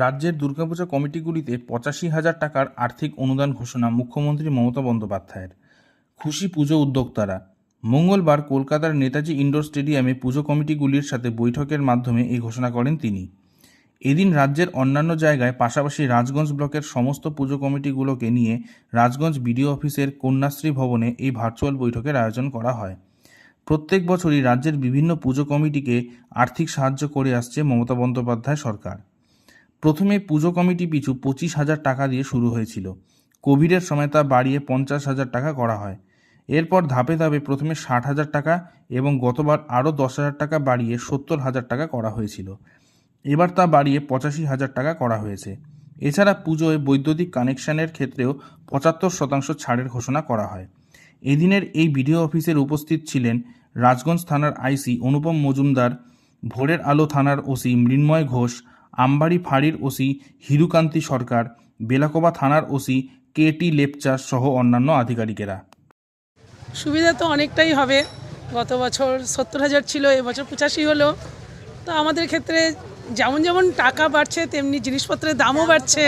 রাজ্যের দুর্গাপূজা কমিটিগুলিতে ৮৫,০০০ টাকার আর্থিক অনুদান ঘোষণা মুখ্যমন্ত্রী মমতা বন্দ্যোপাধ্যায়ের। খুশি পুজো উদ্যোক্তারা। মঙ্গলবার কলকাতার নেতাজি ইন্ডোর স্টেডিয়ামে পুজো কমিটিগুলির সাথে বৈঠকের মাধ্যমে এই ঘোষণা করেন তিনি। এদিন রাজ্যের অন্যান্য জায়গায় পাশাপাশি রাজগঞ্জ ব্লকের সমস্ত পুজো কমিটিগুলোকে নিয়ে রাজগঞ্জ বিডিও অফিসের কন্যাশ্রী ভবনে এই ভার্চুয়াল বৈঠকের আয়োজন করা হয়। প্রত্যেক বছরই রাজ্যের বিভিন্ন পুজো কমিটিকে আর্থিক সাহায্য করে আসছে মমতা বন্দ্যোপাধ্যায় সরকার। প্রথমে পুজো কমিটি পিছু ২৫,০০০ টাকা দিয়ে শুরু হয়েছিল। কোভিডের সময় তা বাড়িয়ে ৫০,০০০ টাকা করা হয়। এরপর ধাপে ধাপে প্রথমে ৬০,০০০ টাকা এবং গতবার আরও ১০,০০০ টাকা বাড়িয়ে ৭০,০০০ টাকা করা হয়েছিল। এবার তা বাড়িয়ে ৮৫,০০০ টাকা করা হয়েছে। এছাড়া পুজোয় বৈদ্যুতিক কানেকশনের ক্ষেত্রেও ৭৫% ছাড়ের ঘোষণা করা হয়। এদিনের এই বিডিও অফিসের উপস্থিত ছিলেন রাজগঞ্জ থানার আইসি অনুপম মজুমদার, ভোরের আলো থানার ওসি মৃন্ময় ঘোষ, আমবাড়ি ফাঁড়ির ওসি হিরুকান্তি সরকার, বেলাকোবা থানার ওসি কে.টি. লেপচা সহ অন্যান্য আধিকারিকেরা। সুবিধা তো অনেকটাই হবে। গত বছর ৭০,০০০ ছিল, এবছর ৮৫ হলো। তো আমাদের ক্ষেত্রে যেমন যেমন টাকা বাড়ছে তেমনি জিনিসপত্রের দামও বাড়ছে।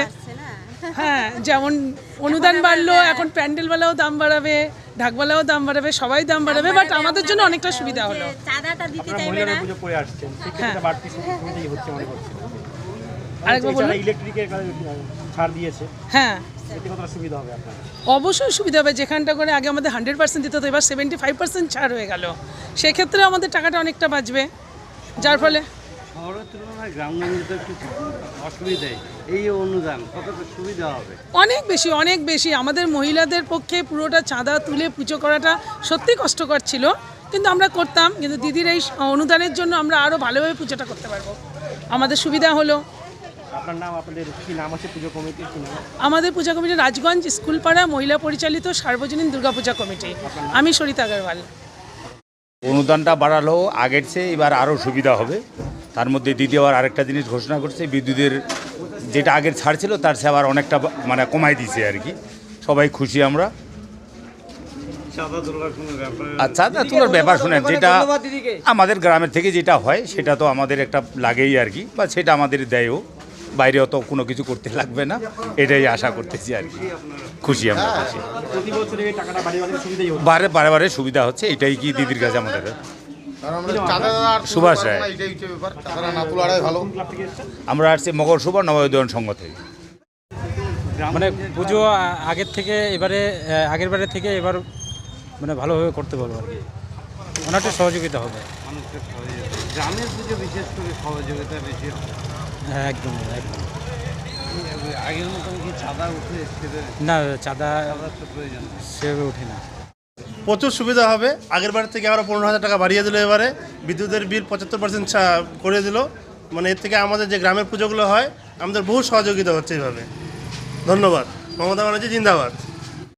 হ্যাঁ, যেমন অনুদান বাড়লো, এখন প্যান্ডেলওয়ালাও দাম বাড়াবে, ঢাকওয়ালাও দাম বাড়াবে, সবাই দাম বাড়াবে, বাট আমাদের জন্য অনেকটা সুবিধা হলো। আরেকবার বলুন। হ্যাঁ, অবশ্যই সুবিধা হবে। যেখানটা করে আগে আমাদের 100% দিতে হতো, এবার 75% ছাড় হয়ে গেল। সেক্ষেত্রে আমাদের টাকাটা অনেকটা বাঁচবে, যার ফলে শহরের তুলনায় গ্রামগঞ্জে তো একটু অসুবিধাই। এই অনুদান কতটা সুবিধা হবে? অনেক বেশি। আমাদের মহিলাদের পক্ষে পুরোটা চাঁদা তুলে পুজো করাটা সত্যি কষ্টকর ছিল, কিন্তু আমরা করতাম। কিন্তু দিদির এই অনুদানের জন্য আমরা আরও ভালোভাবে পুজোটা করতে পারবো, আমাদের সুবিধা হলো। আপনার নাম, আপনাদের কি নাম আছে পুজো কমিটির? কি নাম? আমাদের পূজা কমিটি রাজগঞ্জ স্কুলপাড়া মহিলা পরিচালিত সার্বজনীন দুর্গাপূজা কমিটি। আমি সরিতা আগরওয়াল। অনুদানটা বাড়ালেও আগের চেয়ে এবার আরও সুবিধা হবে। তার মধ্যে দ্বিতীয়বার আরেকটা জিনিস ঘোষণা করছে, বিদ্যুতের যেটা আগের ছাড় ছিল তার চেয়ে আবার অনেকটা মানে কমাই দিয়েছে আর কি। সবাই খুশি আমরা। চাঁদা তোলার ব্যাপার শুনেন, যেটা আমাদের গ্রামের থেকে যেটা হয় সেটা তো আমাদের একটা লাগেই আর কি, বা সেটা আমাদের দেয়ও, বাইরেও তো কোনো কিছু করতে লাগবে না, এটাই আশা করতেছি আর কি। খুশি আমরা, খুশি। বারে বারে সুবিধা হচ্ছে, এটাই কি দিদির কাছে আমাদের। সুভাষ রায়। আমরা আসছি মগর সুভাষ নবোদয়ন সংঘ থেকে। মানে পুজো আগের থেকে এবারে, আগের বারের থেকে এবার মানে ভালোভাবে করতে পারবো আর কি, অনেকটা সহযোগিতা হবে। গ্রামের পুজো বিশেষ করে সহযোগিতা বেশি হবে। হ্যাঁ, একদম একদম। আগের মতন কি চাঁদা উঠে? না, চাঁদা তো প্রয়োজন সেভাবে ওঠে না। প্রচুর সুবিধা হবে। আগের বার থেকে আরও 15,000 টাকা বাড়িয়ে দিল। এবারে বিদ্যুতের বিল 75% করে দিল। মানে এর থেকে আমাদের যে গ্রামের পুজোগুলো হয় আমাদের বহু সহযোগিতা হচ্ছে এইভাবে। ধন্যবাদ। মমতা ব্যানার্জি জিন্দাবাদ।